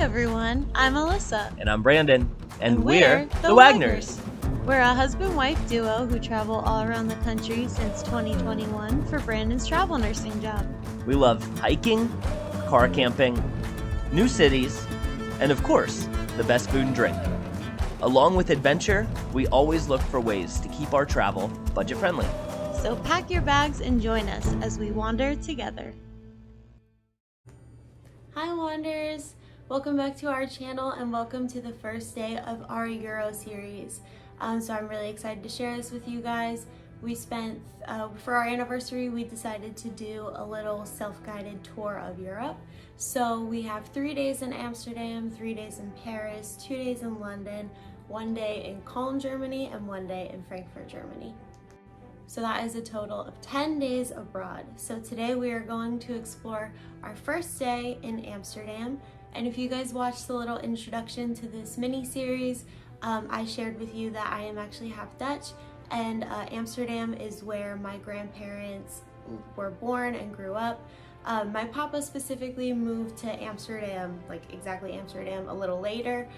everyone, I'm Alyssa. And I'm Brandon. And we're the Wagners. Wagners. We're a husband-wife duo who travel all around the country since 2021 for Brandon's travel nursing job. We love hiking, car camping, new cities, and of course, the best food and drink. Along with adventure, we always look for ways to keep our travel budget-friendly. So pack your bags and join us as we wander together. Hi Wanderers! Welcome back to our channel and welcome to the first day of our Euroseries. So I'm really excited to share this with you guys. We spent, for our anniversary, we decided to do a little self-guided tour of Europe. So we have 3 days in Amsterdam, 3 days in Paris, 2 days in London, 1 day in Cologne, Germany, and 1 day in Frankfurt, Germany. So that is a total of 10 days abroad. So today we are going to explore our first day in Amsterdam. And if you guys watched the little introduction to this mini series, I shared with you that I am actually half Dutch, and Amsterdam is where my grandparents were born and grew up. My papa specifically moved to Amsterdam, like exactly Amsterdam, a little later,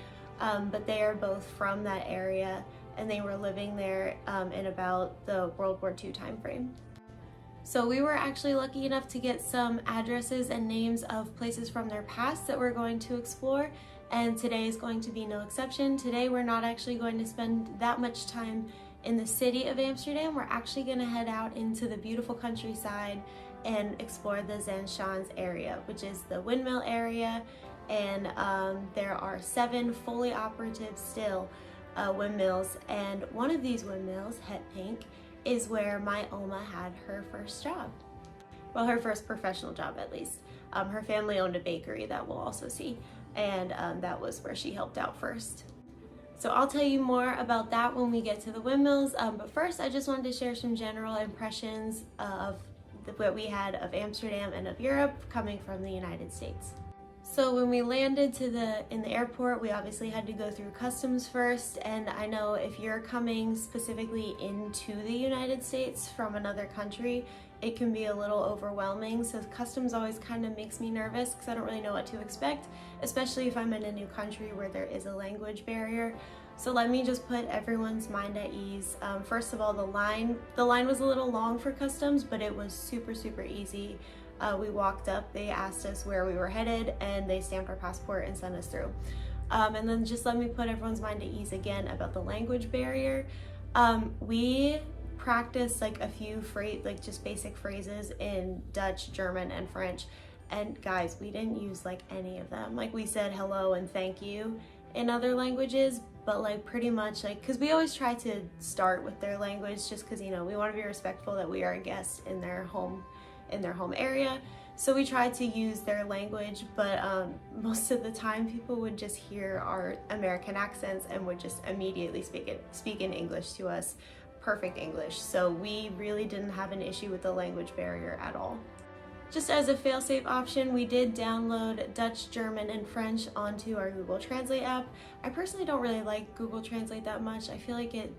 but they are both from that area. And they were living there in about the World War II time frame. So we were actually lucky enough to get some addresses and names of places from their past that we're going to explore, and today is going to be no exception. Today we're not actually going to spend that much time in the city of Amsterdam. We're actually going to head out into the beautiful countryside and explore the Zaans Schans area, which is the Windmill area, and there are 7 fully operative still windmills, and one of these windmills, Het Pink, is where my Oma had her first job. Well, her first professional job at least. Her family owned a bakery that we'll also see, and that was where she helped out first. So I'll tell you more about that when we get to the windmills, but first I just wanted to share some general impressions of what we had of Amsterdam and of Europe coming from the United States. So when we landed in the airport, we obviously had to go through customs first, and I know if you're coming specifically into the United States from another country, it can be a little overwhelming. So customs always kind of makes me nervous because I don't really know what to expect, especially if I'm in a new country where there is a language barrier. So let me just put everyone's mind at ease. First of all, the line was a little long for customs, but it was super easy. We walked up, they asked us where we were headed, and they stamped our passport and sent us through. And then just let me put everyone's mind at ease again about the language barrier. We practiced like a few just basic phrases in Dutch, German, and French. And guys, we didn't use like any of them. Like we said hello and thank you in other languages, but like pretty much like, cause we always try to start with their language just cause, you know, we want to be respectful that we are a guest in their home area. So we tried to use their language, but most of the time people would just hear our American accents and would just immediately speak in English to us, perfect English. So we really didn't have an issue with the language barrier at all. Just as a fail-safe option, we did download Dutch, German, and French onto our Google Translate app. I personally don't really like Google Translate that much. I feel like it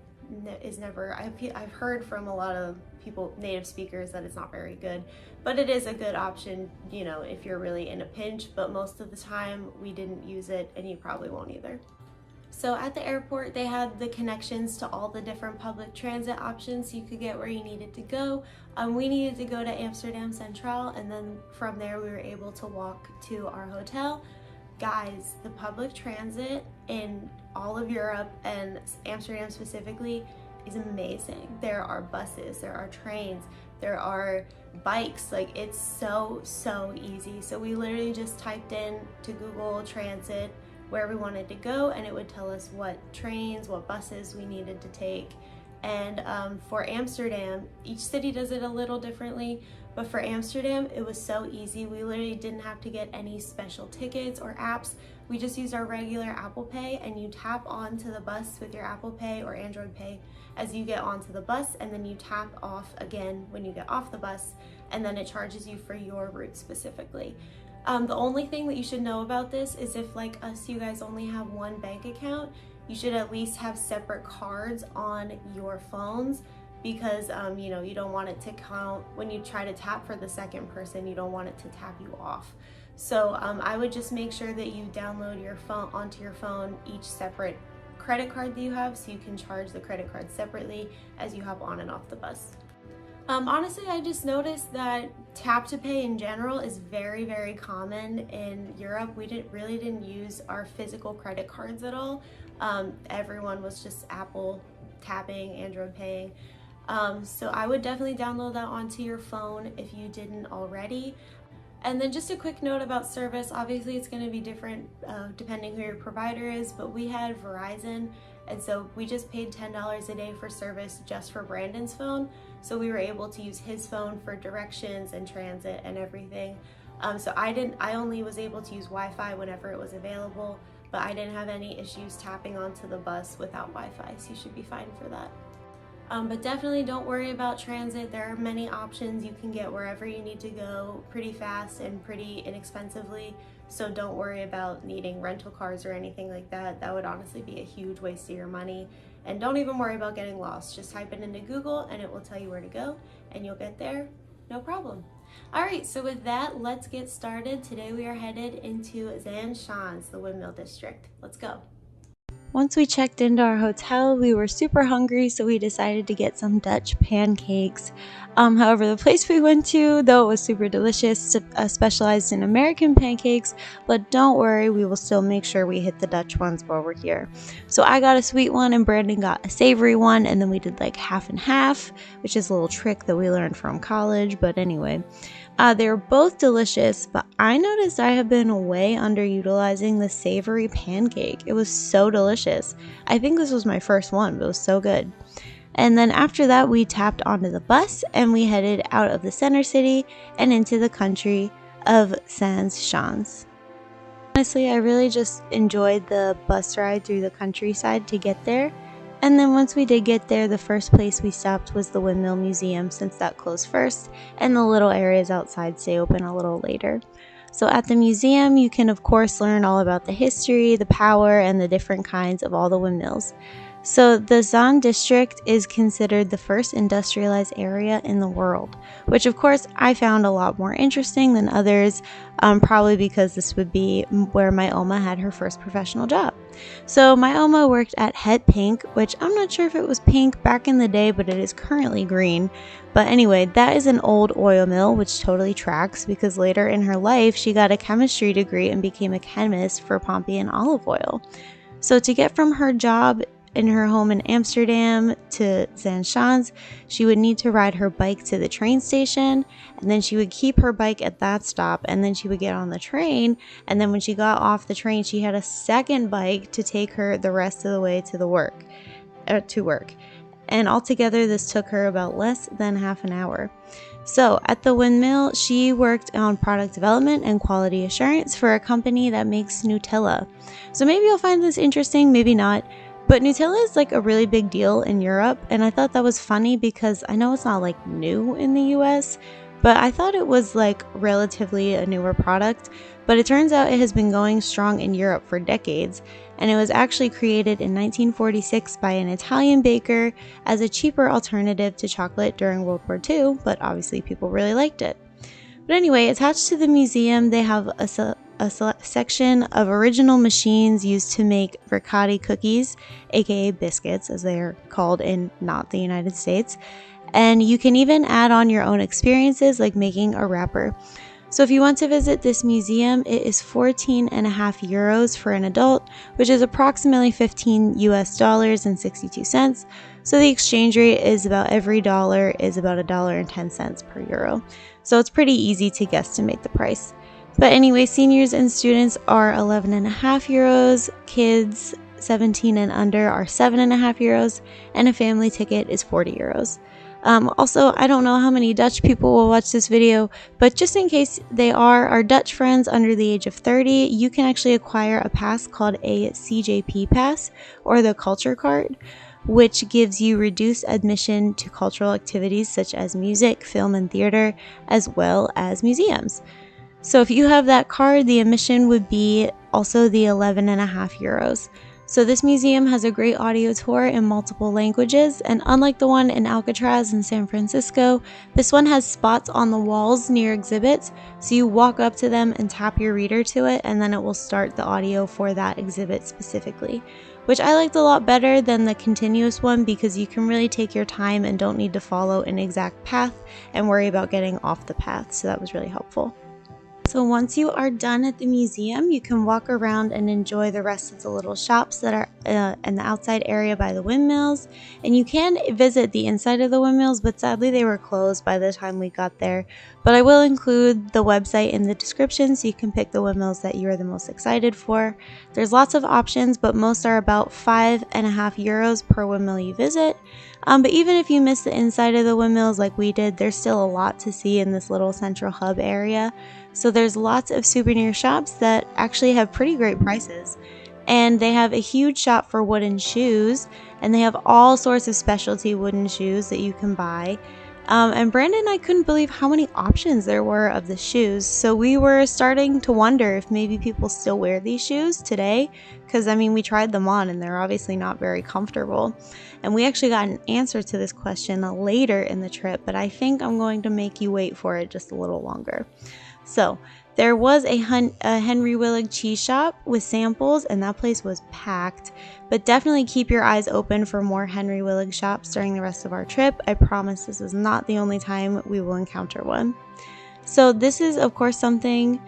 is never, I've heard from a lot of people, native speakers, that it's not very good, but it is a good option, you know, if you're really in a pinch, but most of the time we didn't use it, and you probably won't either. So at the airport, they had the connections to all the different public transit options so you could get where you needed to go. We needed to go to Amsterdam Centraal, and then from there we were able to walk to our hotel. Guys, the public transit in all of Europe and Amsterdam specifically is amazing. There are buses, there are trains, there are bikes, like it's so easy. So we literally just typed in to Google Transit where we wanted to go, and it would tell us what trains, what buses we needed to take. And for Amsterdam, each city does it a little differently, but for Amsterdam, it was so easy. We literally didn't have to get any special tickets or apps. We just used our regular Apple Pay, and you tap onto the bus with your Apple Pay or Android Pay as you get onto the bus, and then you tap off again when you get off the bus, and then it charges you for your route specifically. The only thing that you should know about this is if, like us, you guys only have one bank account, you should at least have separate cards on your phones, because you know, you don't want it to count when you try to tap for the second person. You don't want it to tap you off. So I would just make sure that you download onto your phone each separate credit card that you have, so you can charge the credit card separately as you hop on and off the bus. Honestly, I just noticed that tap to pay in general is very, very common in Europe. We really didn't use our physical credit cards at all. Everyone was just Apple tapping, Android paying. So I would definitely download that onto your phone if you didn't already. And then just a quick note about service. Obviously it's going to be different depending who your provider is, but we had Verizon, and so we just paid $10 a day for service just for Brandon's phone. So we were able to use his phone for directions and transit and everything. So I only was able to use Wi-Fi whenever it was available, but I didn't have any issues tapping onto the bus without Wi-Fi, so you should be fine for that. But definitely don't worry about transit. There are many options. You can get wherever you need to go pretty fast and pretty inexpensively. So don't worry about needing rental cars or anything like that. That would honestly be a huge waste of your money. And don't even worry about getting lost. Just type it into Google and it will tell you where to go and you'll get there, no problem. All right, so with that, let's get started. Today we are headed into Zaans Schans, the Windmill district. Let's go. Once we checked into our hotel, we were super hungry, so we decided to get some Dutch pancakes. However, the place we went to, though it was super delicious, specialized in American pancakes, but don't worry, we will still make sure we hit the Dutch ones while we're here. So I got a sweet one and Brandon got a savory one, and then we did like half and half, which is a little trick that we learned from college, but anyway. They were both delicious, but I noticed I have been way underutilizing the savory pancake. It was so delicious. I think this was my first one, but it was so good. And then after that, we tapped onto the bus and we headed out of the center city and into the country of Zaans Schans. Honestly, I really just enjoyed the bus ride through the countryside to get there. And then once we did get there, the first place we stopped was the Windmill Museum, since that closed first, and the little areas outside stay open a little later. So at the museum, you can of course learn all about the history, the power, and the different kinds of all the windmills. So the Zaans district is considered the first industrialized area in the world, which of course I found a lot more interesting than others, probably because this would be where my Oma had her first professional job. So my Oma worked at Het Pink, which I'm not sure if it was pink back in the day, but it is currently green. But anyway, that is an old oil mill, which totally tracks because later in her life she got a chemistry degree and became a chemist for Pompeian olive oil. So to get from her job in her home in Amsterdam to Zaans Schans, she would need to ride her bike to the train station, and then she would keep her bike at that stop, and then she would get on the train, and then when she got off the train, she had a second bike to take her the rest of the way to work. And altogether, this took her about less than half an hour. So at the Windmill, she worked on product development and quality assurance for a company that makes Nutella. So maybe you'll find this interesting, maybe not. But Nutella is like a really big deal in Europe, and I thought that was funny because I know it's not like new in the US, but I thought it was like relatively a newer product. But it turns out it has been going strong in Europe for decades, and it was actually created in 1946 by an Italian baker as a cheaper alternative to chocolate during World War II, but obviously people really liked it. But anyway, attached to the museum, they have a section of original machines used to make ricotta cookies, aka biscuits as they are called in not the United States, and you can even add on your own experiences like making a wrapper. So if you want to visit this museum, it is 14.5 euros for an adult, which is approximately $15 and 62 cents. So the exchange rate is about every dollar is about $1.10 per euro. So it's pretty easy to guesstimate the price. But anyway, seniors and students are 11.5 euros, kids 17 and under are 7.5 euros, and a family ticket is 40 euros. Also, I don't know how many Dutch people will watch this video, but just in case they are our Dutch friends under the age of 30, you can actually acquire a pass called a CJP pass, or the culture card, which gives you reduced admission to cultural activities such as music, film, and theater, as well as museums. So if you have that card, the admission would be also the 11.5 euros. So this museum has a great audio tour in multiple languages, and unlike the one in Alcatraz in San Francisco, this one has spots on the walls near exhibits, so you walk up to them and tap your reader to it, and then it will start the audio for that exhibit specifically, which I liked a lot better than the continuous one because you can really take your time and don't need to follow an exact path and worry about getting off the path, so that was really helpful. So once you are done at the museum, you can walk around and enjoy the rest of the little shops that are in the outside area by the windmills. And you can visit the inside of the windmills, but sadly they were closed by the time we got there. But I will include the website in the description so you can pick the windmills that you are the most excited for. There's lots of options, but most are about €5.50 per windmill you visit. But even if you miss the inside of the windmills like we did, there's still a lot to see in this little central hub area. So there's lots of souvenir shops that actually have pretty great prices. And they have a huge shop for wooden shoes, and they have all sorts of specialty wooden shoes that you can buy. And Brandon and I couldn't believe how many options there were of the shoes. So we were starting to wonder if maybe people still wear these shoes today. Because, I mean, we tried them on and they're obviously not very comfortable. And we actually got an answer to this question later in the trip, but I think I'm going to make you wait for it just a little longer. So there was a Henry Willig cheese shop with samples, and that place was packed. But definitely keep your eyes open for more Henry Willig shops during the rest of our trip. I promise this is not the only time we will encounter one. So this is, of course, something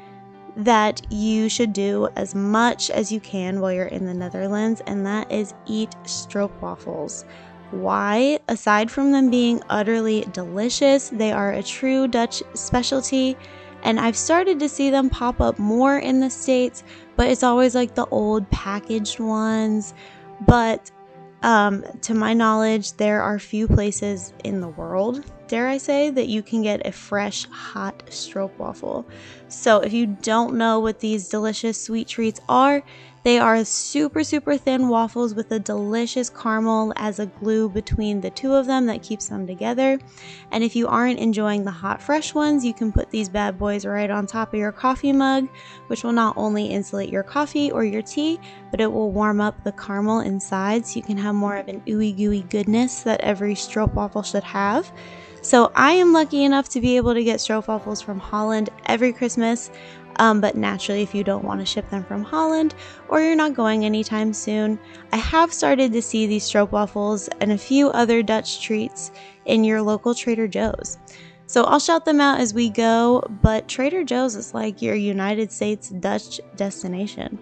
that you should do as much as you can while you're in the Netherlands, and that is eat stroopwafels. Why? Aside from them being utterly delicious, they are a true Dutch specialty. And I've started to see them pop up more in the States, but it's always like the old packaged ones. But to my knowledge, there are few places in the world, dare I say, that you can get a fresh, hot stroopwafel. So if you don't know what these delicious sweet treats are, they are super, super thin waffles with a delicious caramel as a glue between the two of them that keeps them together. And if you aren't enjoying the hot, fresh ones, you can put these bad boys right on top of your coffee mug, which will not only insulate your coffee or your tea, but it will warm up the caramel inside so you can have more of an ooey gooey goodness that every stroopwafel should have. So I am lucky enough to be able to get stroopwafels from Holland every Christmas. But naturally, if you don't want to ship them from Holland or you're not going anytime soon, I have started to see these stroopwafels and a few other Dutch treats in your local Trader Joe's. So I'll shout them out as we go, but Trader Joe's is like your United States Dutch destination.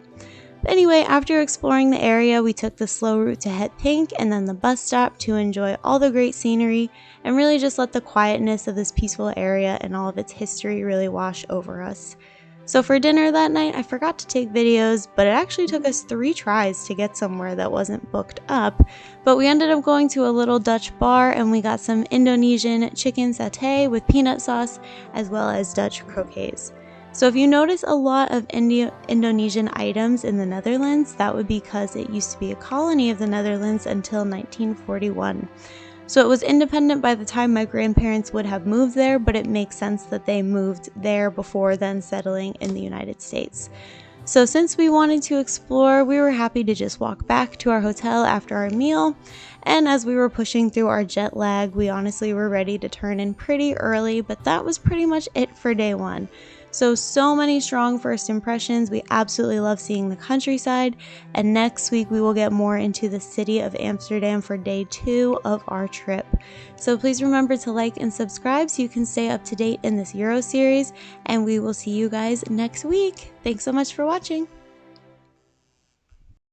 But anyway, after exploring the area, we took the slow route to Het Pink and then the bus stop to enjoy all the great scenery and really just let the quietness of this peaceful area and all of its history really wash over us. So for dinner that night, I forgot to take videos, but it actually took us 3 tries to get somewhere that wasn't booked up. But we ended up going to a little Dutch bar and we got some Indonesian chicken satay with peanut sauce as well as Dutch croquettes. So if you notice a lot of Indonesian items in the Netherlands, that would be because it used to be a colony of the Netherlands until 1941. So it was independent by the time my grandparents would have moved there, but it makes sense that they moved there before then settling in the United States. So since we wanted to explore, we were happy to just walk back to our hotel after our meal. And as we were pushing through our jet lag, we honestly were ready to turn in pretty early, but that was pretty much it for day 1. So many strong first impressions. We absolutely love seeing the countryside. And next week we will get more into the city of Amsterdam for day 2 of our trip. So please remember to like and subscribe so you can stay up to date in this Euroseries. And we will see you guys next week. Thanks so much for watching.